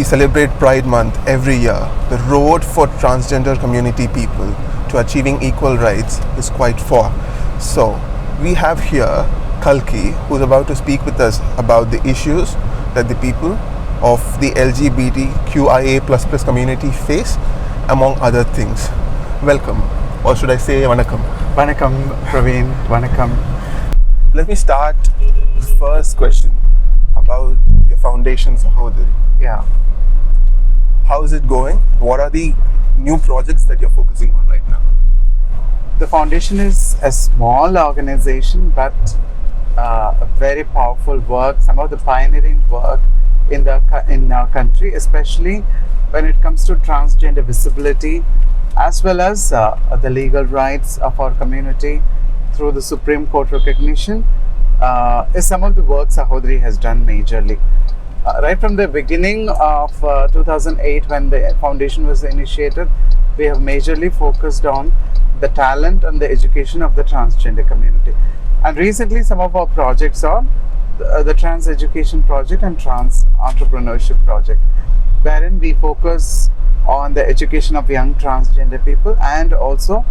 celebrate Pride Month every year, the road for transgender community people to achieving equal rights is quite far. So, we have here Kalki, who's about to speak with us about the issues that the people of the LGBTQIA++ community face, among other things. Welcome, or should I say Vanakkam? Vanakkam, Praveen. Vanakkam. Let me start the first question about your foundation, HODRA. Yeah. How is it going? What are the new projects that you're focusing on right now? The foundation is a small organization, but a very powerful work. Some of the pioneering work in our country, especially when it comes to transgender visibility, as well as the legal rights of our community through the Supreme Court recognition, is some of the works HODRA has done majorly. Right from the beginning of 2008, when the foundation was initiated, we have majorly focused on the talent and the education of the transgender community. And recently, some of our projects are the Trans Education Project and Trans Entrepreneurship Project, wherein we focus on the education of young transgender people and also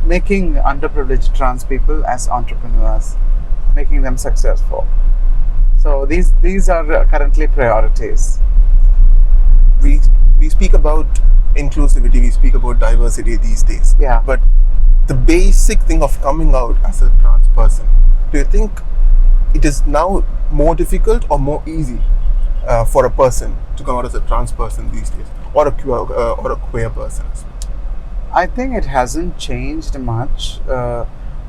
making underprivileged trans people as entrepreneurs, making them successful. So these are currently priorities. We speak about inclusivity, we speak about diversity these days. Yeah. But the basic thing of coming out as a trans person, do you think it is now more difficult or more easy for a person to come out as a trans person these days, or a queer person? I think it hasn't changed much.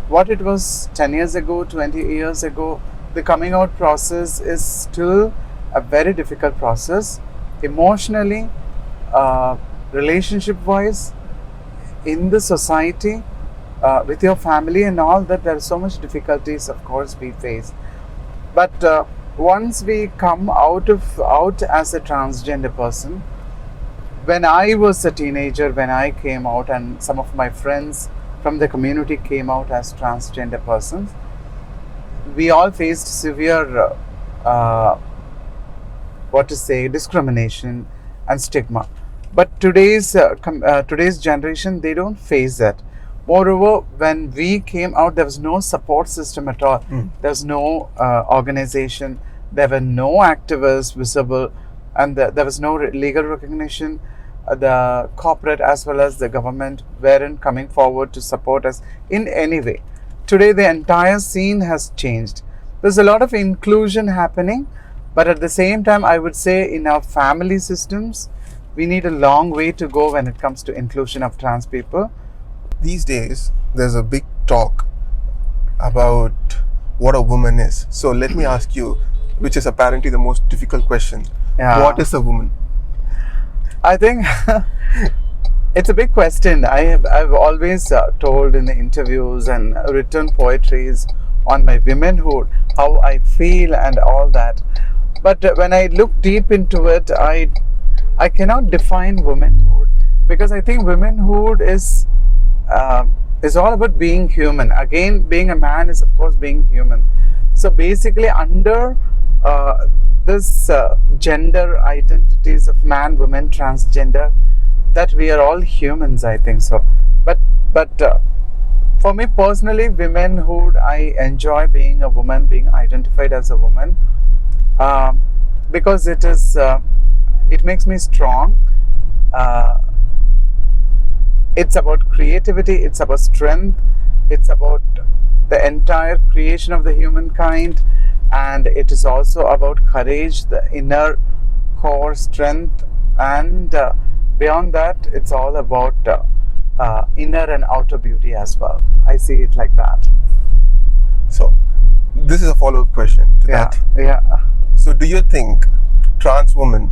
What it was 10 years ago, 20 years ago, the coming out process is still a very difficult process. Emotionally, relationship wise, in the society, with your family and all that, there are so much difficulties, of course, we face. But once we come out as a transgender person, when I was a teenager, when I came out, and some of my friends from the community came out as transgender persons, we all faced severe discrimination and stigma. But today's generation, they don't face that. Moreover, when we came out, there was no support system at all. There was no organization. There were no activists visible, and there was no legal recognition. The corporate as well as the government weren't coming forward to support us in any way. Today, the entire scene has changed. There's a lot of inclusion happening, but at the same time, I would say in our family systems, we need a long way to go when it comes to inclusion of trans people. These days, there's a big talk about what a woman is. So let me ask you, which is apparently the most difficult question. Yeah. What is a woman? I think it's a big question. I've always told in the interviews and written poetries on my womanhood, how I feel and all that. But when I look deep into it, I cannot define womanhood, because I think womanhood is all about being human. Again, being a man is of course being human. So basically, under this gender identities of man, woman, transgender, that we are all humans, I think so. But for me personally, womanhood, I enjoy being a woman, being identified as a woman, because it makes me strong. It's about creativity, it's about strength, it's about the entire creation of the humankind, and it is also about courage, the inner core strength, and beyond that, it's all about inner and outer beauty as well. I see it like that. So, this is a follow-up question to that. Yeah. So, do you think trans women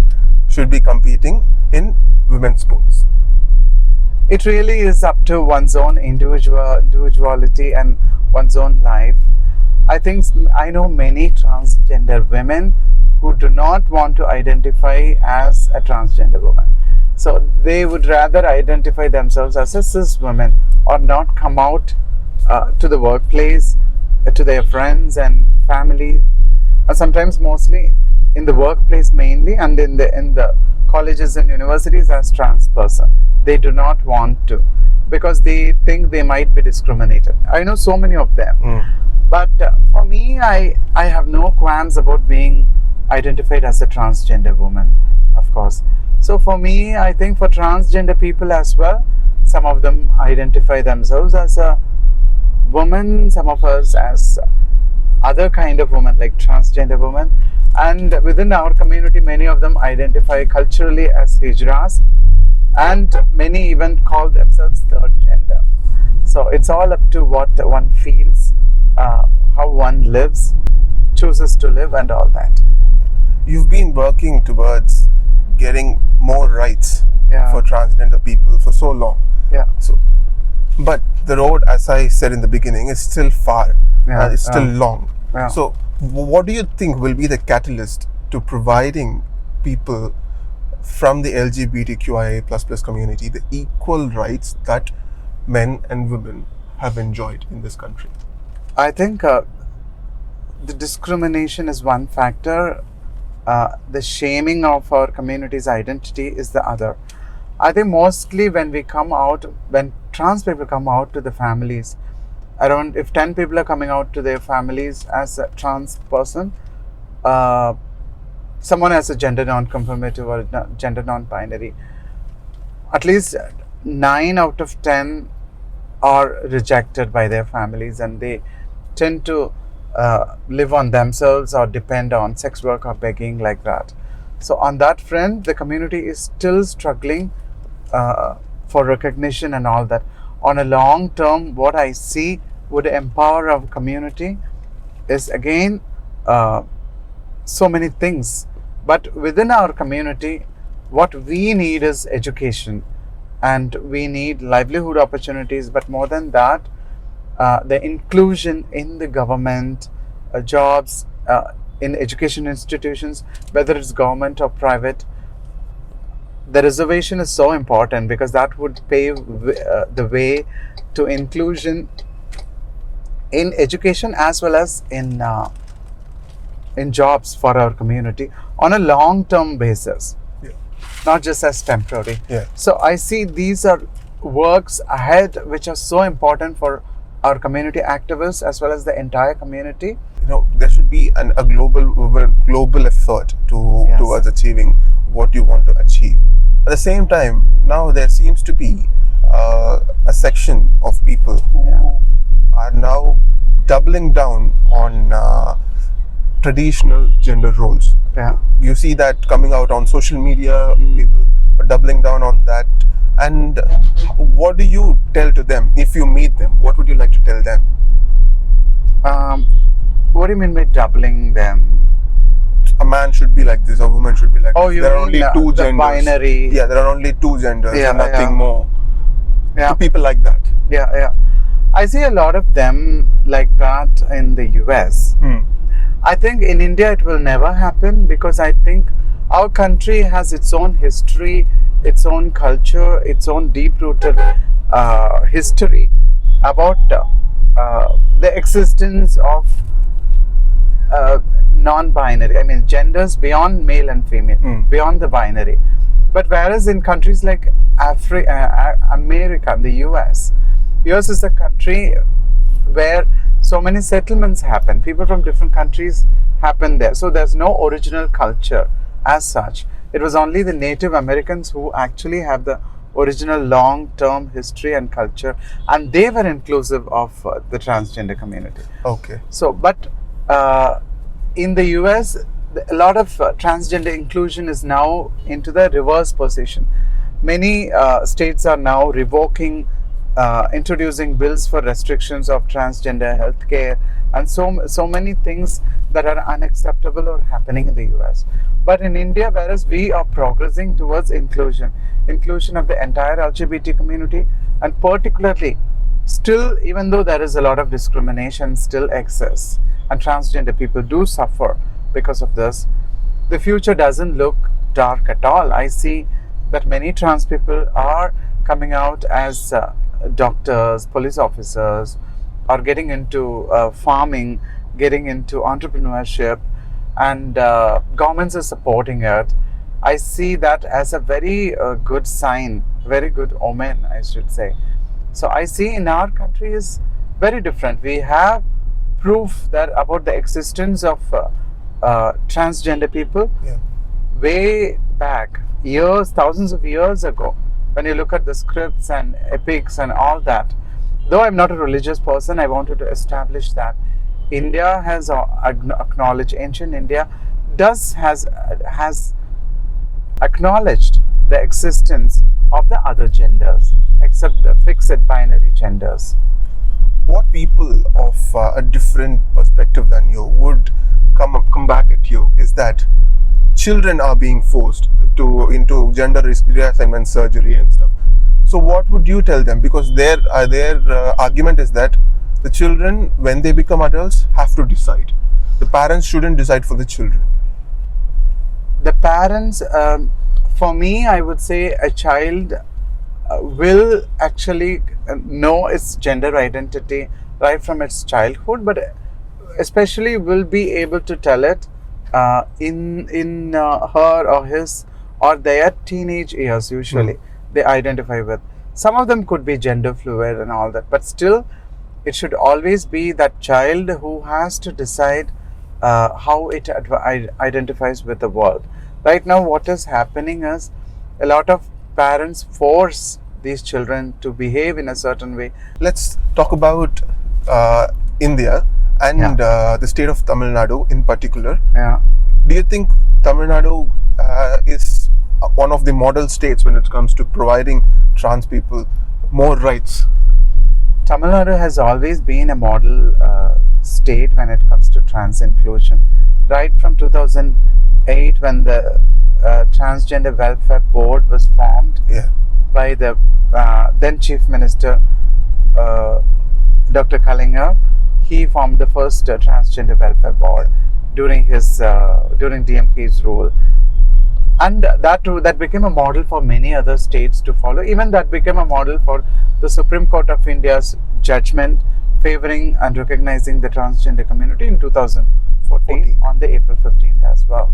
should be competing in women's sports? It really is up to one's own individuality and one's own life. I know many transgender women who do not want to identify as a transgender woman. So they would rather identify themselves as a cis woman, or not come out to the workplace, to their friends and family, and sometimes mostly in the workplace mainly, and in the colleges and universities as trans person. They do not want to, because they think they might be discriminated. I know so many of them. But for me, I have no qualms about being identified as a transgender woman, of course. So for me, I think for transgender people as well, some of them identify themselves as a woman, some of us as other kind of woman, like transgender woman. And within our community, many of them identify culturally as HODRAs, and many even call themselves third gender. So it's all up to what one feels, how one lives, chooses to live, and all that. You've been working towards getting more rights Yeah. for transgender people for so long. Yeah. So, but the road, as I said in the beginning, is still far. Yeah, It's still yeah. long. Yeah. So, what do you think will be the catalyst to providing people from the LGBTQIA++ community the equal rights that men and women have enjoyed in this country? I think the discrimination is one factor. The shaming of our community's identity is the other. I think mostly when trans people come out to the families, around if 10 people are coming out to their families as a trans person, someone as a gender non-conformative or gender non-binary, at least 9 out of 10 are rejected by their families, and they tend to live on themselves or depend on sex work or begging, like that. So on that front, the community is still struggling for recognition and all that. On a long term, what I see would empower our community is again so many things. But within our community, what we need is education, and we need livelihood opportunities. But more than that, the inclusion in the government, jobs, in education institutions, whether it's government or private. The reservation is so important because that would pave the way to inclusion in education as well as in jobs for our community on a long-term basis, not just as temporary. Yeah. So I see these are works ahead which are so important for our community activists as well as the entire community. There should be a global effort Yes. towards achieving what you want to achieve. At the same time, now there seems to be a section of people who are now doubling down on traditional gender roles. Yeah. You see that coming out on social media. People are doubling down on that. And what do you tell to them if you meet them? What would you like to tell them? What do you mean by doubling them? A man should be like this, a woman should be like Oh, this. you There are mean only two the genders. binary? Yeah, there are only two genders Yeah, and nothing yeah. more. Yeah. To people like that. Yeah. I see a lot of them like that in the US. I think in India it will never happen because I think our country has its own history, its own culture, its own deep-rooted history about the existence of non-binary. I mean, genders beyond male and female, beyond the binary. But whereas in countries like America, the US is a country where so many settlements happen. People from different countries happen there. So there's no original culture as such. It was only the Native Americans who actually have the original long-term history and culture, and they were inclusive of the transgender community. Okay. So, but in the US, a lot of transgender inclusion is now into the reverse position. Many states are now revoking, introducing bills for restrictions of transgender healthcare, and so many things that are unacceptable are happening in the US. But in India, whereas we are progressing towards inclusion of the entire LGBT community, and particularly still, even though there is a lot of discrimination still exists and transgender people do suffer because of this, the future doesn't look dark at all. I see that many trans people are coming out as doctors, police officers, or getting into farming, getting into entrepreneurship, and governments are supporting it. I see that as a very good sign, very good omen, I should say. So I see in our country is very different. We have proof that about the existence of transgender people Yeah. way back, years, thousands of years ago. When you look at the scripts and epics and all that, though I'm not a religious person, I wanted to establish that India has acknowledged, ancient India has acknowledged the existence of the other genders, except the fixed binary genders. What people of a different perspective than you would come back at you is that children are being forced into gender reassignment surgery and stuff. So what would you tell them? Because their argument is that the children, when they become adults, have to decide. The parents shouldn't decide for the children. The parents, for me, I would say a child will actually know its gender identity right from its childhood, but especially will be able to tell it in her or his or their teenage years. Usually they identify with. Some of them could be gender fluid and all that, but still it should always be that child who has to decide how it identifies with the world. Right now what is happening is a lot of parents force these children to behave in a certain way. Let's talk about India and the state of Tamil Nadu in particular. Yeah. Do you think Tamil Nadu is one of the model states when it comes to providing trans people more rights? Tamil Nadu has always been a model state when it comes to trans inclusion. Right from 2008, when the Transgender Welfare Board was formed by the then Chief Minister Dr. Kallinga, he formed the first Transgender Welfare Board during DMK's rule. And that became a model for many other states to follow. Even that became a model for the Supreme Court of India's judgment favoring and recognizing the transgender community in 2014 on the April 15th as well.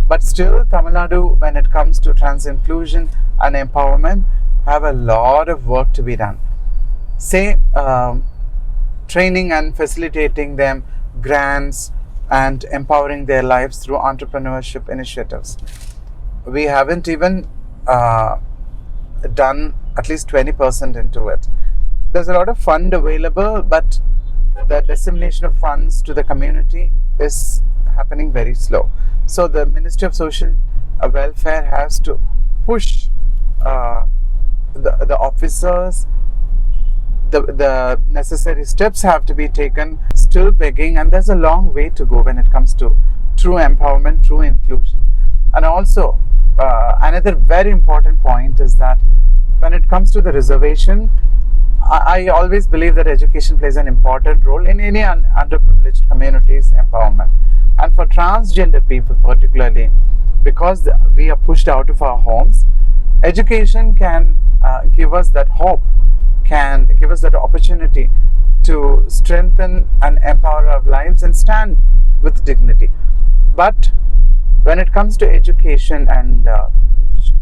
But still, Tamil Nadu, when it comes to trans inclusion and empowerment, have a lot of work to be done. Say, training and facilitating them, grants, and empowering their lives through entrepreneurship initiatives. We haven't even done at least 20% into it. There's a lot of fund available, but the dissemination of funds to the community is happening very slow. So the Ministry of Social Welfare has to push the officers. The necessary steps have to be taken, still begging, and there's a long way to go when it comes to true empowerment, true inclusion. And also, another very important point is that when it comes to the reservation, I always believe that education plays an important role in any underprivileged community's empowerment. And for transgender people particularly, because we are pushed out of our homes, education can give us that hope, can give us that opportunity to strengthen and empower our lives and stand with dignity. But when it comes to education and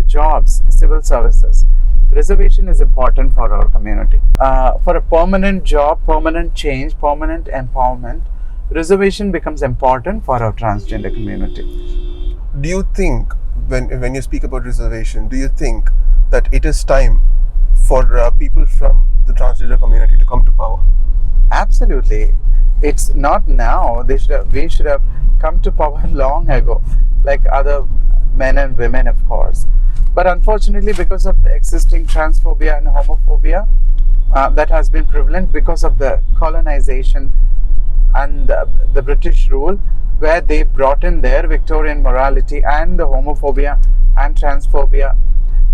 jobs, civil services, reservation is important for our community. For a permanent job, permanent change, permanent empowerment, reservation becomes important for our transgender community. Do you think, when you speak about reservation, do you think that it is time for people from the transgender community to come to power? Absolutely. It's not now. We should have come to power long ago, like other men and women, of course. But unfortunately, because of the existing transphobia and homophobia that has been prevalent because of the colonization and the British rule, where they brought in their Victorian morality and the homophobia and transphobia.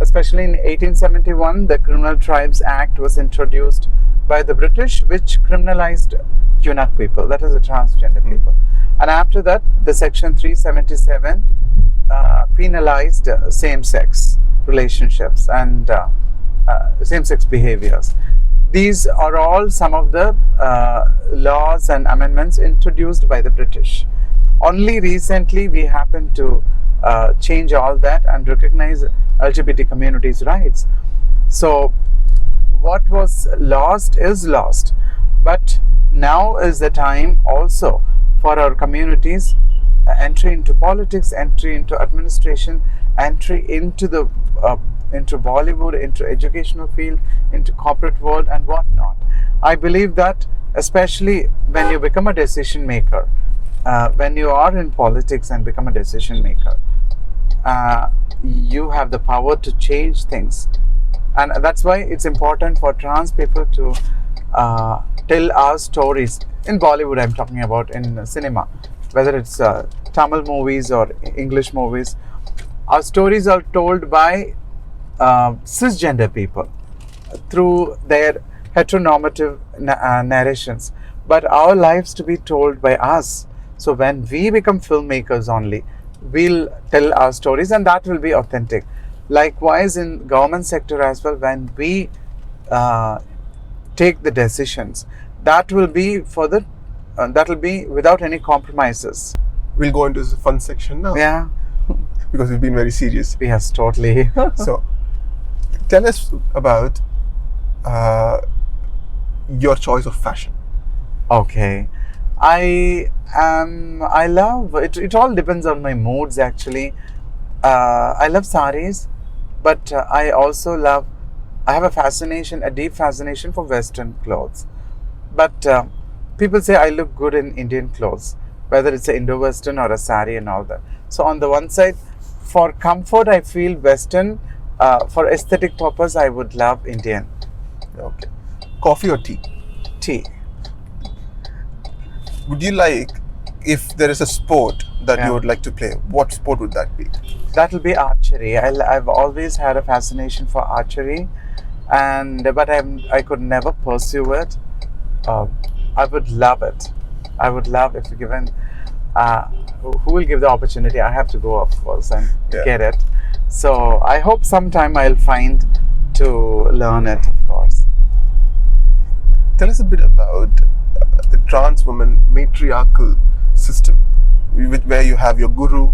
Especially in 1871, the Criminal Tribes Act was introduced by the British, which criminalized eunuch people, that is the transgender people. And after that, the Section 377 penalized same-sex relationships and same-sex behaviors. These are all some of the laws and amendments introduced by the British. Only recently we happened to change all that and recognize LGBT communities' rights. So what was lost is lost, but now is the time also for our communities entry into politics, entry into administration, entry into the into Bollywood, into educational field, into corporate world and whatnot. I believe that especially when you become a decision maker, when you are in politics and become a decision maker, you have the power to change things. And that's why it's important for trans people to tell our stories. In Bollywood, I'm talking about, in cinema, whether it's Tamil movies or English movies, our stories are told by cisgender people through their heteronormative narrations, but our lives to be told by us. So when we become filmmakers only, we'll tell our stories, and that will be authentic. Likewise, in government sector as well, when we take the decisions, that will be for the that will be without any compromises. We'll go into the fun section now. Yeah. Because we've been very serious. Yes, totally. So, tell us about your choice of fashion. Okay. I love it. It all depends on my moods, actually. I love saris, but I also love. I have a deep fascination for Western clothes. But people say I look good in Indian clothes, whether it's an Indo-Western or a sari and all that. So on the one side, for comfort, I feel Western. For aesthetic purpose, I would love Indian. Okay. Coffee or tea? Tea. Would you like, if there is a sport that Yeah. you would like to play, what sport would that be? That will be archery. I've always had a fascination for archery, but I could never pursue it. I would love it. I would love if given. Who will give the opportunity? I have to go, of course, and get it. So I hope sometime I'll find to learn it, of course. Tell us a bit about the trans woman matriarchal system, where you have your guru,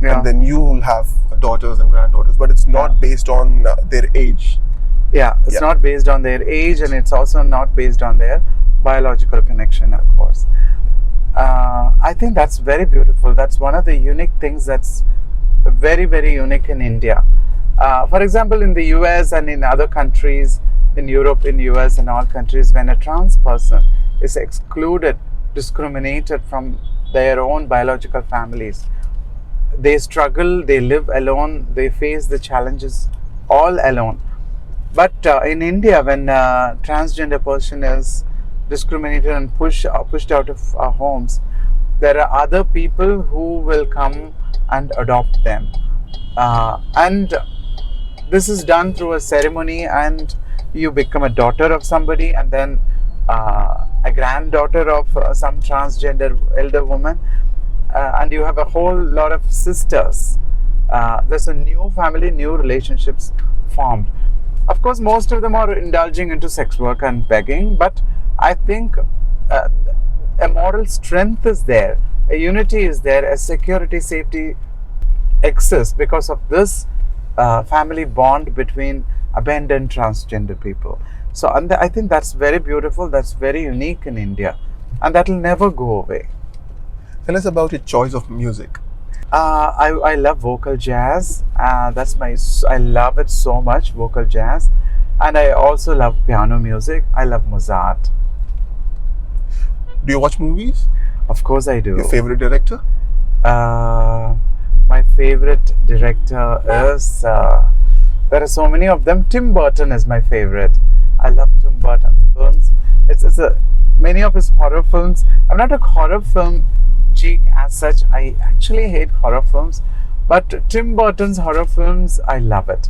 and then you will have daughters and granddaughters, but it's not based on their age. Yeah, it's not based on their age, and it's also not based on their biological connection, of course. I think that's very beautiful. That's one of the unique things that's very, very unique in India. For example, in the US and in other countries, in Europe, in US and all countries, when a trans person is excluded, discriminated from their own biological families, they struggle, they live alone, they face the challenges all alone. But in India, when a transgender person is discriminated and pushed out of our homes, there are other people who will come and adopt them. And this is done through a ceremony, and you become a daughter of somebody, and then a granddaughter of some transgender elder woman, and you have a whole lot of sisters. There's a new family, new relationships formed. Of course, most of them are indulging into sex work and begging, but I think a moral strength is there, a unity is there, a security, safety exists because of this family bond between abandoned transgender people. So I think that's very beautiful, that's very unique in India, and that will never go away. Tell us about your choice of music. I love vocal jazz. I love it so much, vocal jazz. And I also love piano music. I love Mozart. Do you watch movies? Of course I do. Your favorite director? My favorite director is, there are so many of them. Tim Burton is my favorite. I love Tim Burton's films. Many of his horror films. I'm not a horror film geek as such. I actually hate horror films, but Tim Burton's horror films, I love it.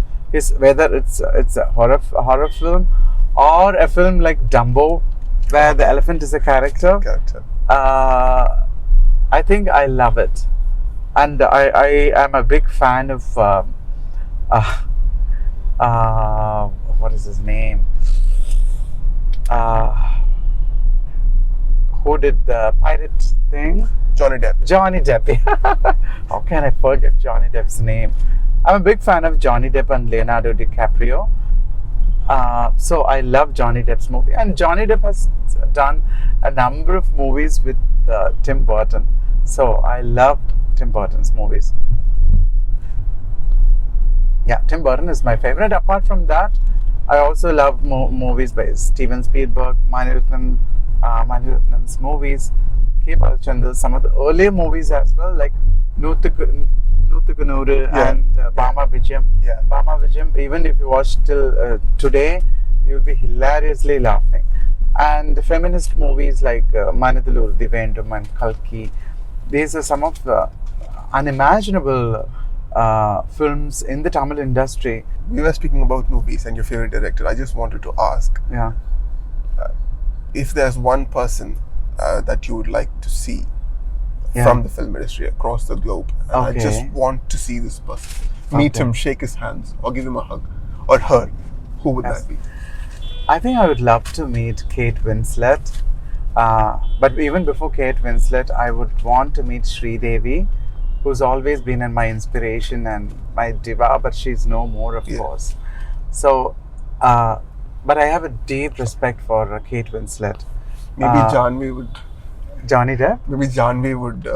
Whether it's a horror film or a film like Dumbo, where the elephant is a character. I think I love it, and I am a big fan of what is his name? uh, who did the pirate thing? Johnny Depp. Johnny Depp. How can I forget Johnny Depp's name? I'm a big fan of Johnny Depp and Leonardo DiCaprio. So I love Johnny Depp's movie. And Johnny Depp has done a number of movies with Tim Burton. So I love Tim Burton's movies. Yeah, Tim Burton is my favorite. Apart from that, I also love movies by Steven Spielberg, Mani Ratnam's movies, K. Balachandar, some of the earlier movies as well, like Nuthuku Nooru and Bama Vijayam. Yeah. Bama Vijayam, even if you watch till today, you'll be hilariously laughing. And feminist movies like Manadulu Divendum and Kalki, these are some of the unimaginable films in the Tamil industry. We were speaking about movies and your favorite director. I just wanted to ask, Yeah. if there's one person that you would like to see from the film industry across the globe, and I just want to see this person, meet him, shake his hands, or give him a hug, or her, who would that be? I think I would love to meet Kate Winslet. But even before Kate Winslet, I would want to meet Sridevi, who's always been in my inspiration and my diva, but she's no more, of course. So, but I have a deep respect for Kate Winslet. Maybe Janvi would. Johnny Depp? Maybe Janvi would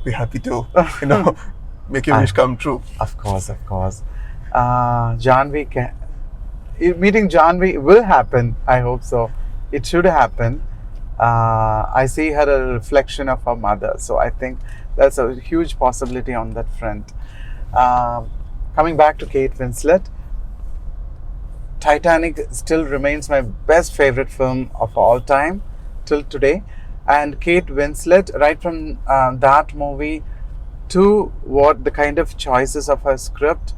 be happy to, make your wish come true. Of course. Meeting Janvi will happen. I hope so. It should happen. I see her a reflection of her mother, so I think that's a huge possibility on that front. Coming back to Kate Winslet, Titanic still remains my best favorite film of all time till today. And Kate Winslet, right from that movie to what the kind of choices of her script,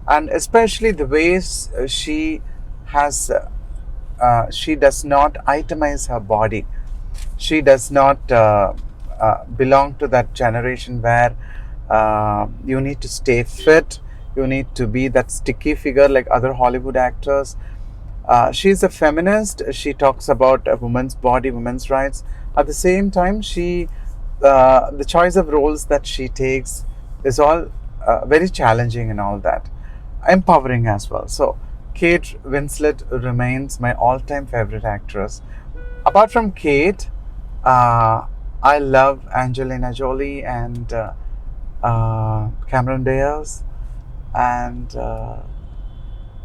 and especially the ways she has, she does not itemize her body. She does not belong to that generation where you need to stay fit, you need to be that sticky figure like other Hollywood actors. She's a feminist. She talks about a woman's body, women's rights. At the same time, the choice of roles that she takes is all very challenging and all that. Empowering as well. So, Kate Winslet remains my all-time favorite actress. Apart from Kate, I love Angelina Jolie and Cameron Diaz. And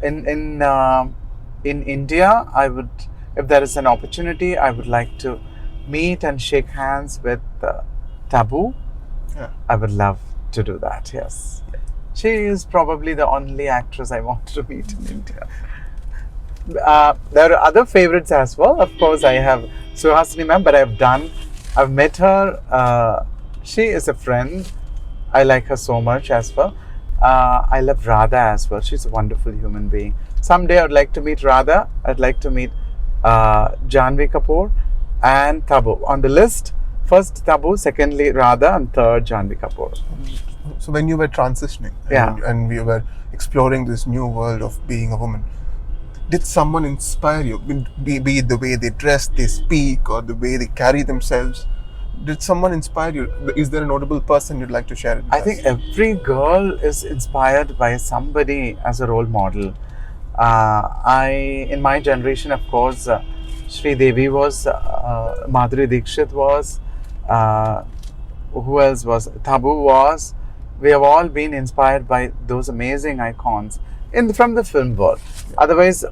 in India, I would, if there is an opportunity, I would like to meet and shake hands with Taboo. Yeah. I would love to do that, yes. She is probably the only actress I want to meet in India. There are other favorites as well. Of course, I have Suhasini ma'am, but I've met her. She is a friend. I like her so much as well. I love Radha as well. She's a wonderful human being. Someday I'd like to meet Radha. I'd like to meet Janvi Kapoor and Tabu. On the list, first Tabu, secondly Radha, and third Janvi Kapoor. So when you were transitioning and we were exploring this new world of being a woman, did someone inspire you? Be it the way they dress, they speak, or the way they carry themselves? Did someone inspire you? Is there a notable person you'd like to share it with I us? think every girl is inspired by somebody as a role model. In my generation, of course, Sri Devi was, Madhuri Dixit was, who else was? Tabu was. We have all been inspired by those amazing icons from the film world. Otherwise,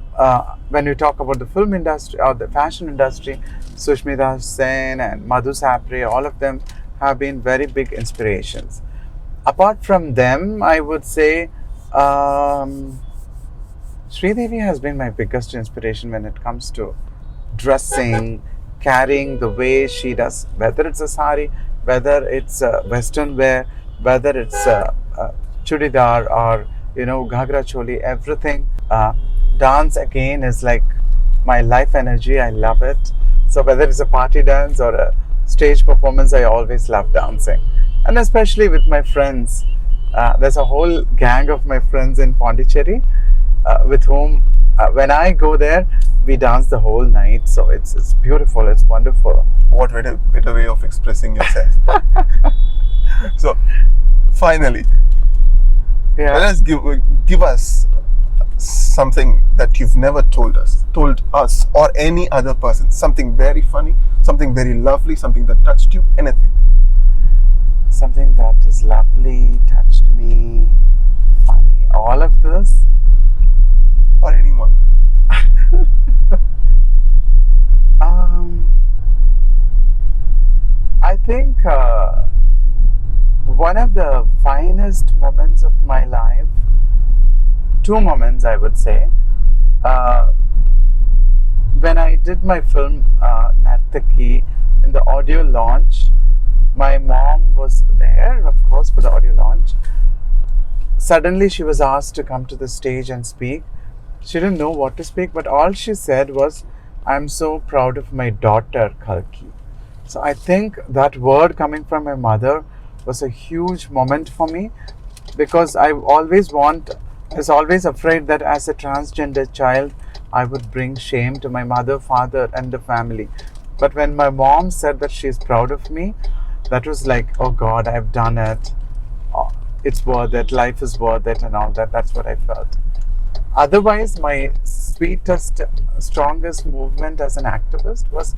when we talk about the film industry or the fashion industry, Sushmita Sen and Madhu Sapre, all of them have been very big inspirations. Apart from them, I would say Sridevi has been my biggest inspiration when it comes to dressing, carrying the way she does, whether it's a sari, whether it's western wear, whether it's chudidar or ghagra choli, everything. Dance again is like my life energy. I love it. So whether it's a party dance or a stage performance, I always love dancing. And especially with my friends. There's a whole gang of my friends in Pondicherry with whom when I go there, we dance the whole night. So it's beautiful. It's wonderful. What better way of expressing yourself? So, finally, Yeah. let us give us something that you've never told us or any other person. Something very funny, something very lovely, something that touched you, anything. Something that is lovely, touched me, funny. All of this. Or anyone. I think one of the finest moments of my life, two moments I would say, when I did my film Nartaki in the audio launch. My mom was there, of course, for the audio launch. Suddenly she was asked to come to the stage and speak. She didn't know what to speak, but all she said was, "I'm so proud of my daughter, Kalki." So I think that word coming from my mother was a huge moment for me, because I was always afraid that as a transgender child, I would bring shame to my mother, father, and the family. But when my mom said that she's proud of me, that was like, oh God, I've done it. Oh, it's worth it. Life is worth it, and all that. That's what I felt. Otherwise, my sweetest, strongest movement as an activist was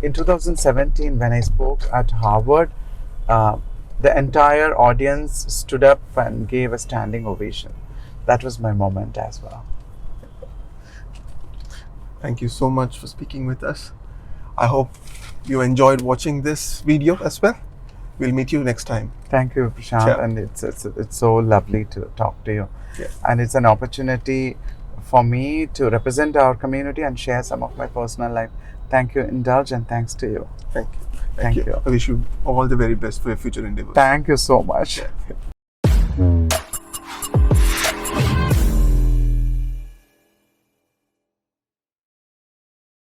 in 2017 when I spoke at Harvard. The entire audience stood up and gave a standing ovation. That was my moment as well. Thank you so much for speaking with us. I hope you enjoyed watching this video as well. We'll meet you next time. Thank you, Prashant, Sure. and it's so lovely to talk to you. Yes. And it's an opportunity for me to represent our community and share some of my personal life. Thank you, Indulge, and thanks to you. Thank you. Thank you. I wish you all the very best for your future endeavors. Thank you so much. Yeah.